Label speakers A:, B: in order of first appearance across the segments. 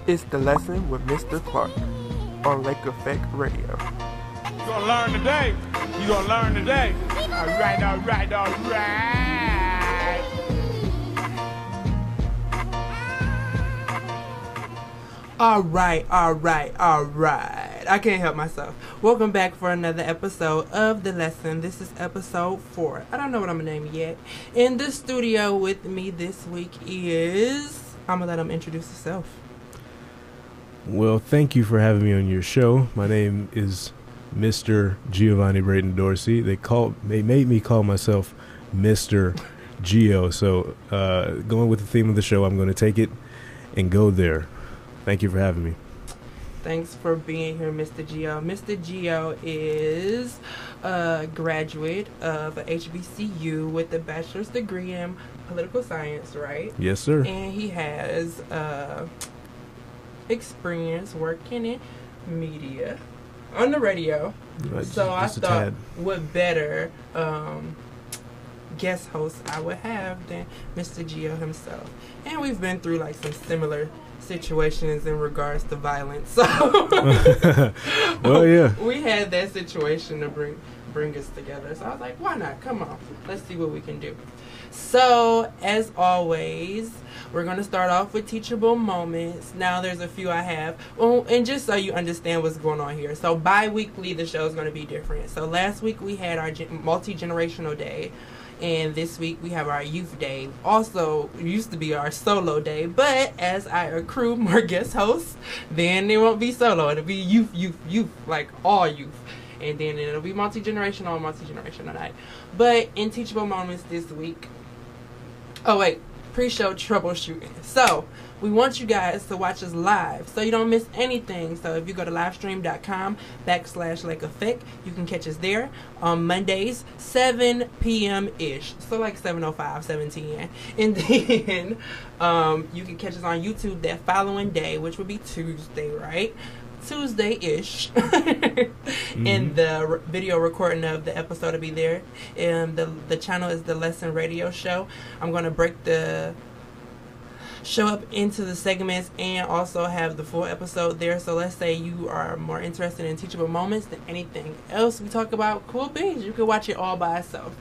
A: It's The Lesson with Mr. Clark on Lake Effect Radio.
B: You gonna learn today. You gonna learn today. All right, all right, all right.
C: All right. I can't help myself. Welcome back for another episode of The Lesson. This is episode 4. I don't know what I'm gonna name it yet. In the studio with me this week is... I'm gonna let him introduce himself.
D: Well, thank you for having me on your show. My name is Mr. Giovanni Brayton Dorsey. They made me call myself Mr. Gio. So going with the theme of the show, I'm going to take it and go there. Thank you for having me.
C: Thanks for being here, Mr. Gio. Mr. Gio is a graduate of a HBCU with a bachelor's degree in political science, right?
D: Yes, sir.
C: And he has experience working in media on the radio. So I thought what better guest host I would have than Mr. Gio himself. And we've been through like some similar situations in regards to violence. So
D: well, yeah.
C: We had that situation to bring us together. So I was like, why not? Come on. Let's see what we can do. So, as always, we're going to start off with teachable moments. Now, there's a few I have. Well, and just so you understand what's going on here. So, bi-weekly, the show is going to be different. So, last week, we had our multi-generational day. And this week, we have our youth day. Also, it used to be our solo day. But as I accrue more guest hosts, then it won't be solo. It'll be youth, like all youth. And then it'll be multi-generational night. But in teachable moments this week... Oh, wait. Pre-show troubleshooting. So, we want you guys to watch us live so you don't miss anything. So, if you go to livestream.com/Lake Effect, you can catch us there on Mondays, 7 p.m.-ish. So, like 7:05, 7:10. And then you can catch us on YouTube that following day, which would be Tuesday, right? Tuesday-ish. And the video recording of the episode will be there. And the channel is The Lesson Radio Show. I'm going to break the show up into the segments and also have the full episode there. So let's say you are more interested in teachable moments than anything else we talk about, cool beans. You can watch it all by itself.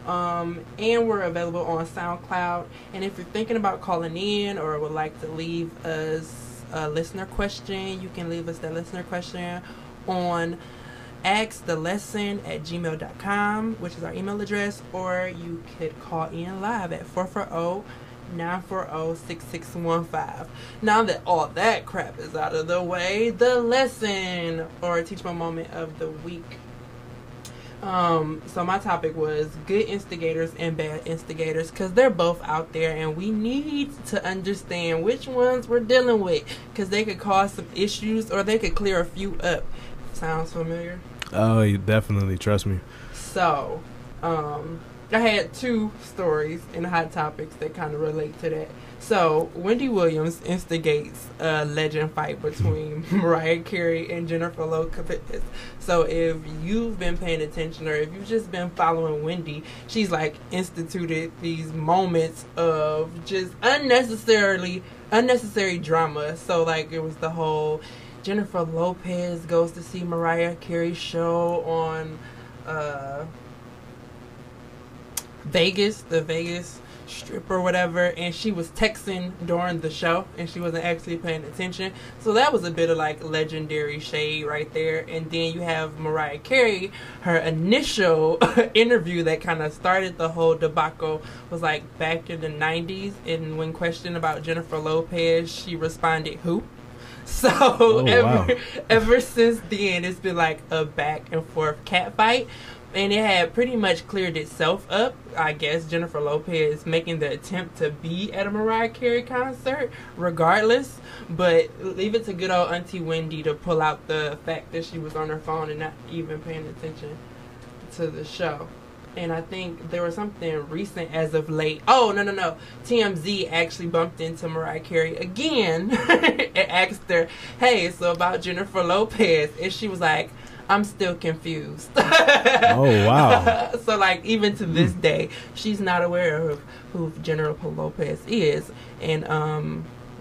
C: And we're available on SoundCloud. And if you're thinking about calling in or would like to leave us a listener question, you can leave us that listener question on askthelesson@gmail.com, which is our email address, or you could call in live at 440-940-6615. Now that all that crap is out of the way, the lesson or teachable moment of the week. So my topic was good instigators and bad instigators, because they're both out there and we need to understand which ones we're dealing with, because they could cause some issues or they could clear a few up. Sounds familiar?
D: Oh, you definitely, trust me.
C: So, I had 2 stories in Hot Topics that kind of relate to that. So, Wendy Williams instigates a legend fight between Mariah Carey and Jennifer Lopez. So, if you've been paying attention or if you've just been following Wendy, she's like instituted these moments of just unnecessary drama. So, like, it was the whole Jennifer Lopez goes to see Mariah Carey show on the Vegas Strip or whatever, and she was texting during the show and she wasn't actually paying attention. So that was a bit of like legendary shade right there. And then you have Mariah Carey, her initial interview that kind of started the whole debacle was like back in the 90s, and when questioned about Jennifer Lopez, she responded, "Who?" So ever since then, it's been like a back and forth cat fight. And it had pretty much cleared itself up. I guess Jennifer Lopez making the attempt to be at a Mariah Carey concert regardless. But leave it to good old Auntie Wendy to pull out the fact that she was on her phone and not even paying attention to the show. And I think there was something recent as of late. Oh, no. TMZ actually bumped into Mariah Carey again and asked her, hey, so about Jennifer Lopez. And she was like, I'm still confused.
D: Oh, wow.
C: So, like, even to this day, she's not aware of who Jennifer Lopez is. And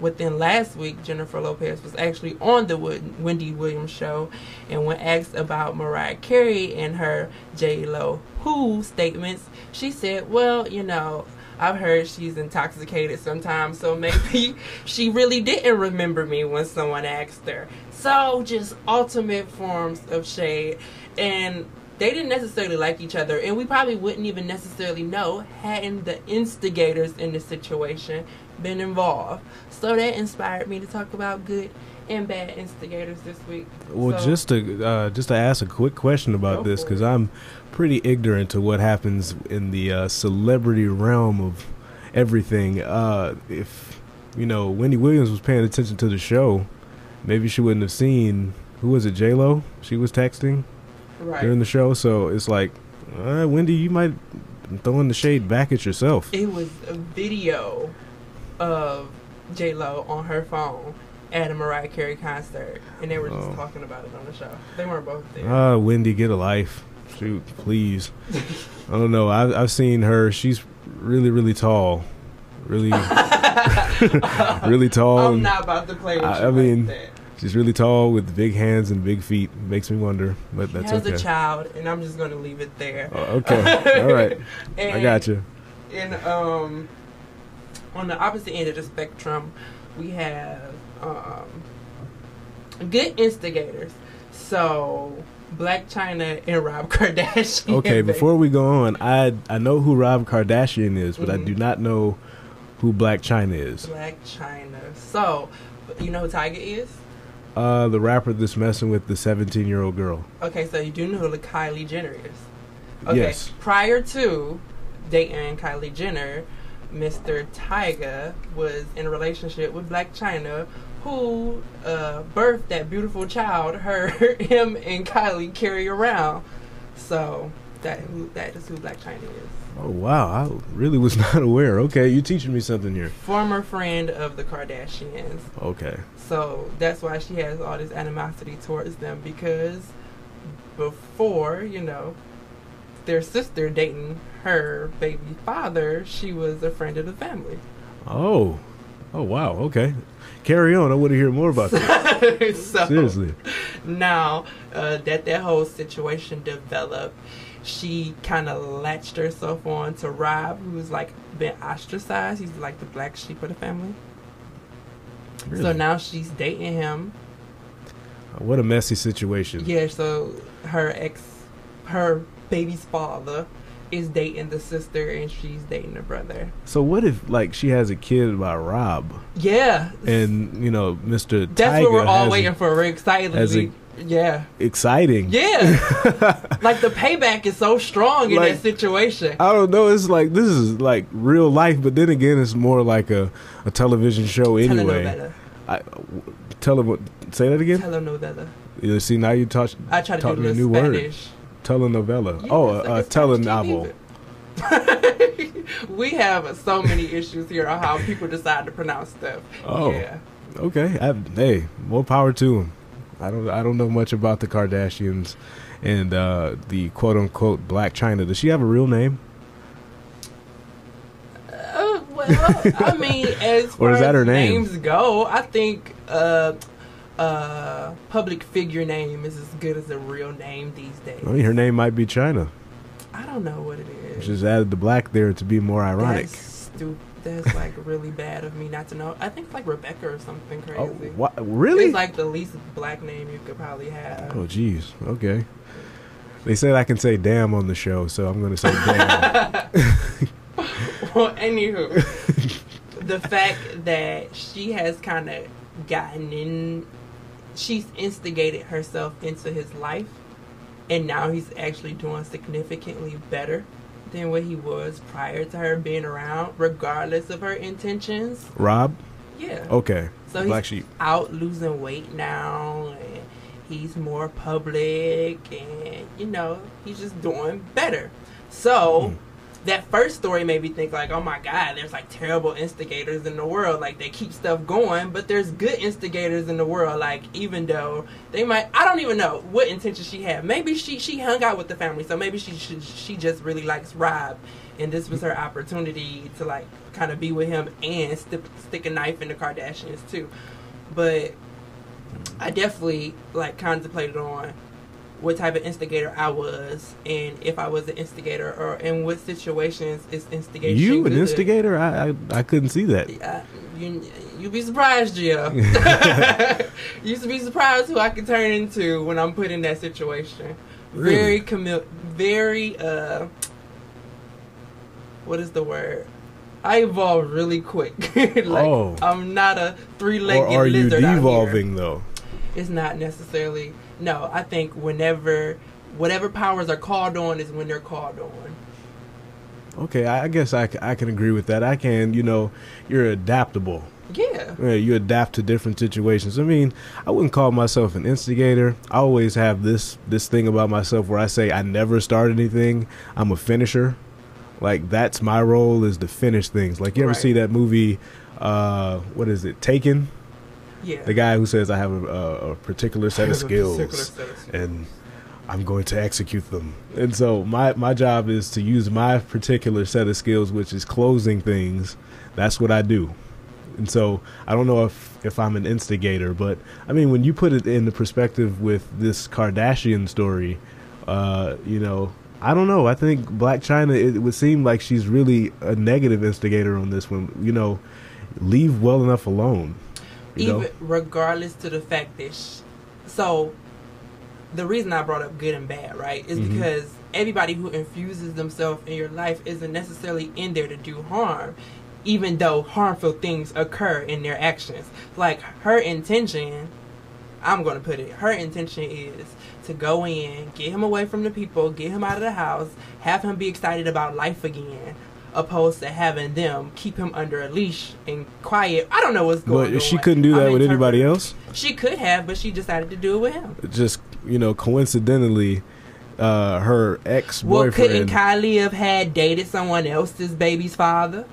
C: within last week, Jennifer Lopez was actually on the Wendy Williams show, and when asked about Mariah Carey and her J-Lo Who statements, she said, well, you know, I've heard she's intoxicated sometimes, so maybe she really didn't remember me when someone asked her. So just ultimate forms of shade. And they didn't necessarily like each other, and we probably wouldn't even necessarily know hadn't the instigators in the situation been involved. So that inspired me to talk about good and bad instigators this week.
D: Well,
C: So,
D: just to ask a quick question about this, because I'm pretty ignorant to what happens in the celebrity realm of everything. If you know Wendy Williams was paying attention to the show, maybe she wouldn't have seen, who was it, J-Lo? She was texting
C: right.
D: during the show, so it's like, Wendy, you might be throwing the shade back at yourself.
C: It was a video of J-Lo on her phone at a Mariah Carey concert, and they were just talking about it on the show. They weren't both there.
D: Wendy, get a life. Shoot, please. I don't know. I've seen her. She's really, really tall. Really, really tall.
C: I'm not about to play with you
D: I mean,
C: like that.
D: She's really tall with big hands and big feet. Makes me wonder, but that's okay.
C: She has a child, and I'm just going to leave it there.
D: Okay, all right.
C: And,
D: I got you.
C: And on the opposite end of the spectrum, we have good instigators. So Black China and Rob Kardashian.
D: Okay, before we go on, I know who Rob Kardashian is, but I do not know who Black China is.
C: Black China. So, you know who Tyga is?
D: The rapper that's messing with the 17-year-old girl.
C: Okay, so you do know who Kylie Jenner is. Okay,
D: yes.
C: Prior to dating Kylie Jenner, Mr. Tyga was in a relationship with Black China, who birthed that beautiful child him and Kylie carry around. So that is who Black China is.
D: Oh, wow. I really was not aware. Okay, you're teaching me something here.
C: Former friend of the Kardashians.
D: Okay.
C: So that's why she has all this animosity towards them, because before, you know, their sister dating her baby father, she was a friend of the family.
D: Oh, wow. Okay. Carry on. I want to hear more about that.
C: So,
D: seriously.
C: Now that whole situation developed, she kind of latched herself on to Rob, who's like been ostracized. He's like the black sheep of the family.
D: Really?
C: So now she's dating him.
D: What a messy situation.
C: Yeah, so her baby's father is dating the sister, and she's dating the brother.
D: So what if, like, she has a kid by Rob?
C: Yeah.
D: And, you know, Mr. Tiger
C: That's what we're all waiting for. We're excited. Yeah.
D: Exciting.
C: Yeah. Like, the payback is so strong in
D: Like,
C: that situation.
D: I don't know. It's like, this is like real life, but then again, it's more like a television show anyway. Say that again?
C: Telenovela.
D: Yeah, see, now you
C: I try to
D: taught
C: do
D: me a
C: the
D: new
C: Spanish.
D: word. Telenovela.
C: Yes,
D: telenovel.
C: We have so many issues here on how people decide to pronounce stuff.
D: Oh,
C: yeah.
D: Okay. Hey, more power to them. I don't know much about the Kardashians and the quote unquote Black China. Does she have a real name?
C: Well, I mean, as far
D: Or is that her
C: as
D: name?
C: names go, I think public figure name is as good as a real name these days.
D: I mean, her name might be China.
C: I don't know what it is.
D: Just added the black there to be more ironic.
C: That's stupid. That's like really bad of me not to know. I think it's like Rebecca or something crazy.
D: Oh, what? Really?
C: It's like the least black name you could probably have.
D: Oh, geez. Okay. They said I can say damn on the show, so I'm going to say damn.
C: Well, anywho, the fact that she has kind of gotten in, she's instigated herself into his life, and now he's actually doing significantly better than what he was prior to her being around, regardless of her intentions.
D: Rob?
C: Yeah.
D: Okay.
C: So
D: Black
C: he's
D: sheep.
C: out losing weight now, and he's more public, and, you know, he's just doing better. So, that first story made me think like, oh my God, there's like terrible instigators in the world. Like they keep stuff going, but there's good instigators in the world. Like even though they might, I don't even know what intention she had. Maybe she hung out with the family, so maybe she just really likes Rob, and this was her opportunity to like kind of be with him and stick a knife in the Kardashians too. But I definitely like contemplated on what type of instigator I was, and if I was an instigator, or in what situations is instigation
D: You an
C: good.
D: instigator? I couldn't see that.
C: You'd be surprised, Gio. You used to be surprised who I could turn into when I'm put in that situation.
D: Really?
C: Very what is the word? I evolve really quick. I'm not a three-legged
D: Or are you
C: lizard out
D: devolving
C: here.
D: though?
C: It's not necessarily. No, I think whatever powers are called on is when they're called on.
D: Okay, I guess I can agree with that. I can, you're adaptable.
C: Yeah.
D: Yeah, you adapt to different situations. I mean, I wouldn't call myself an instigator. I always have this thing about myself where I say I never start anything. I'm a finisher. Like, that's my role, is to finish things. Like, you ever see that movie, what is it, Taken?
C: Yeah.
D: The guy who says I have a particular set of skills and I'm going to execute them. And so my job is to use my particular set of skills, which is closing things. That's what I do. And so I don't know if I'm an instigator, but I mean, when you put it in the perspective with this Kardashian story, I don't know. I think Black China, it would seem like she's really a negative instigator on this one. Leave well enough alone.
C: Even regardless to the fact that so the reason I brought up good and bad, right, is because everybody who infuses themselves in your life isn't necessarily in there to do harm, even though harmful things occur in their actions. Like her intention, her intention is to go in, get him away from the people, get him out of the house, have him be excited about life again, opposed to having them keep him under a leash and quiet. I don't know what's going on.
D: But she couldn't do that with anybody else?
C: She could have, but she decided to do it with him.
D: Just, coincidentally, her ex-boyfriend...
C: Well, couldn't Kylie have had dated someone else's baby's father?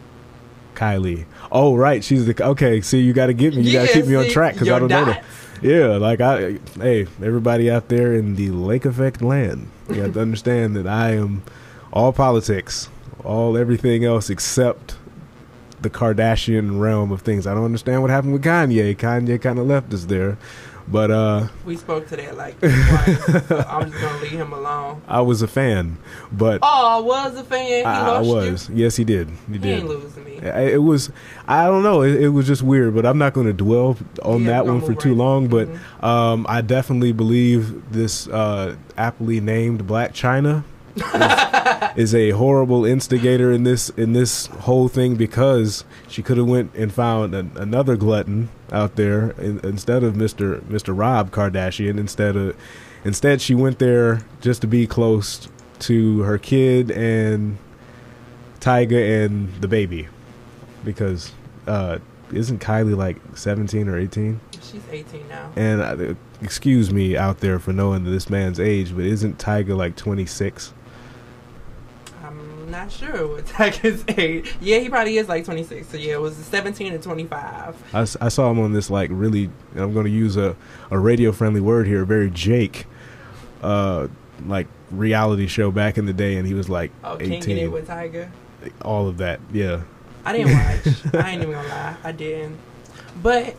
D: Kylie. Oh, right. She's the... Okay, see, you got to get me. You got to keep me on track, because I don't know that. Yeah, like, hey, everybody out there in the Lake Effect land, you have to understand that I am all politics. Everything else except the Kardashian realm of things. I don't understand what happened with Kanye. Kanye kind of left us there, but
C: we spoke to that like twice. So I'm just gonna leave him alone.
D: I was a fan, but
C: was a fan.
D: I was. Yes, he did. He did.
C: Ain't losing me.
D: It was. I don't know. It was just weird, but I'm not going to dwell on that one for too long. But I definitely believe this aptly named Black China is a horrible instigator in this whole thing, because she could have went and found another glutton out there instead of Mr. Rob Kardashian. Instead she went there just to be close to her kid and Tyga and the baby, because isn't Kylie like 17 or 18?
C: She's 18 now.
D: And excuse me out there for knowing this man's age, but isn't Tyga like 26?
C: Not sure what Tyga's age. Yeah, he probably is like 26. So yeah, it was 17 to 25.
D: I saw him on this like really, and I'm going to use a radio friendly word here, very Jake, like reality show back in the day, and he was like 18.
C: Can't get it with Tyga.
D: All of that, yeah.
C: I didn't watch. I ain't even gonna lie, I didn't. But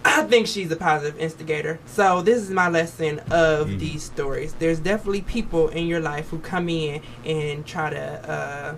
C: I think she's a positive instigator. So this is my lesson of these stories. There's definitely people in your life who come in and try to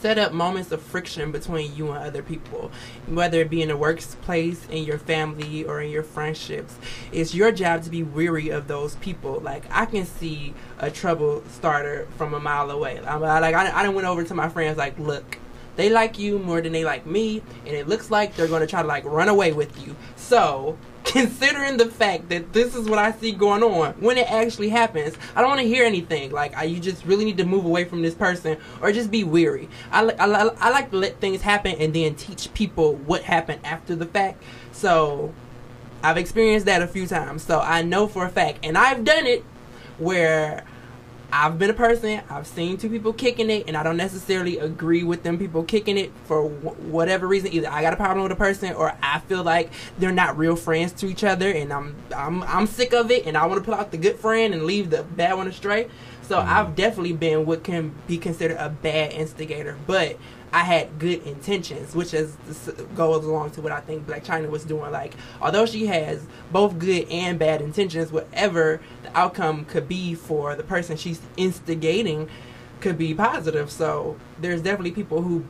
C: set up moments of friction between you and other people, whether it be in the workplace, in your family, or in your friendships. It's your job to be weary of those people. Like, I can see a trouble starter from a mile away. I done went over to my friends like, look, they like you more than they like me, and it looks like they're going to try to like run away with you. So, considering the fact that this is what I see going on, when it actually happens, I don't want to hear anything. Like, you just really need to move away from this person, or just be weary. I like to let things happen and then teach people what happened after the fact. So, I've experienced that a few times. So, I know for a fact, and I've done it, where I've been a person, I've seen two people kicking it, and I don't necessarily agree with them people kicking it for whatever reason. Either I got a problem with a person, or I feel like they're not real friends to each other, and I'm sick of it, and I want to pull out the good friend and leave the bad one astray. So I've definitely been what can be considered a bad instigator, but I had good intentions, which goes along to what I think Black China was doing. Like, although she has both good and bad intentions, whatever the outcome could be for the person she's instigating could be positive. So there's definitely people who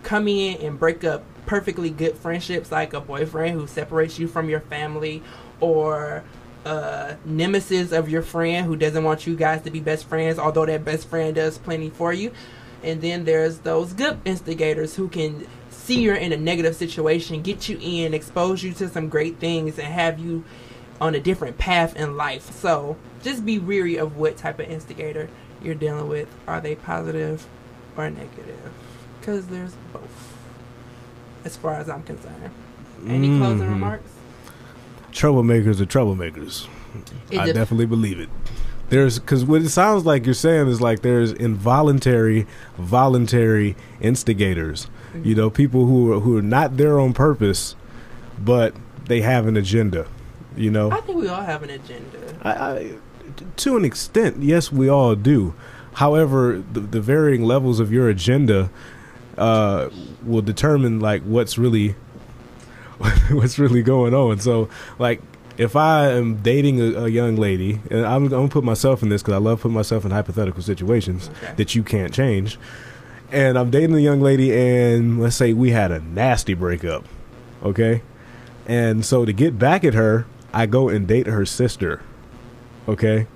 C: come in and break up perfectly good friendships, like a boyfriend who separates you from your family, or a nemesis of your friend who doesn't want you guys to be best friends, although that best friend does plenty for you. And then there's those good instigators who can see you're in a negative situation, get you in, expose you to some great things, and have you on a different path in life. So just be weary of what type of instigator you're dealing with. Are they positive or negative? Because there's both, as far as I'm concerned. Any closing remarks?
D: Troublemakers are troublemakers. I definitely believe it. Because what it sounds like you're saying is like there's involuntary, voluntary instigators. Mm-hmm. You know, people who are not there on purpose, but they have an agenda. You know,
C: I think we all have an agenda.
D: To an extent, yes, we all do. However, the varying levels of your agenda will determine like what's really going on. So, like, if I am dating a young lady, and I'm going to put myself in this because I love putting myself in hypothetical situations that you can't change, and I'm dating a young lady, and let's say we had a nasty breakup, okay? And so to get back at her, I go and date her sister, okay?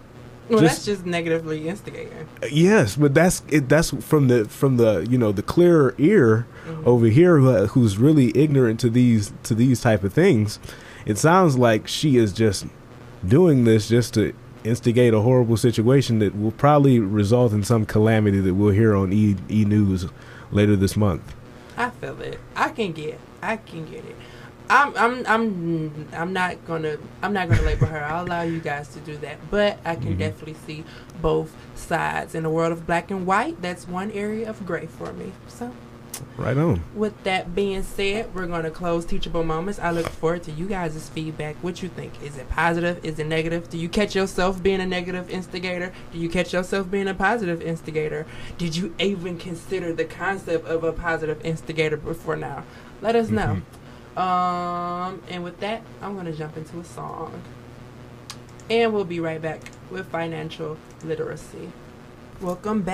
C: Well, that's just negatively instigating.
D: Yes, but that's from the you know, the clearer ear over here who's really ignorant to these type of things. It sounds like she is just doing this just to instigate a horrible situation that will probably result in some calamity that we'll hear on E News later this month.
C: I feel it. I can get it. I'm not gonna label her. I'll allow you guys to do that. But I can definitely see both sides. In the world of black and white, that's one area of gray for me. So
D: right on.
C: With that being said, we're going to close Teachable Moments. I look forward to you guys' feedback. What you think? Is it positive? Is it negative? Do you catch yourself being a negative instigator? Do you catch yourself being a positive instigator? Did you even consider the concept of a positive instigator before now? Let us know. And with that, I'm going to jump into a song. And we'll be right back with financial literacy. Welcome back.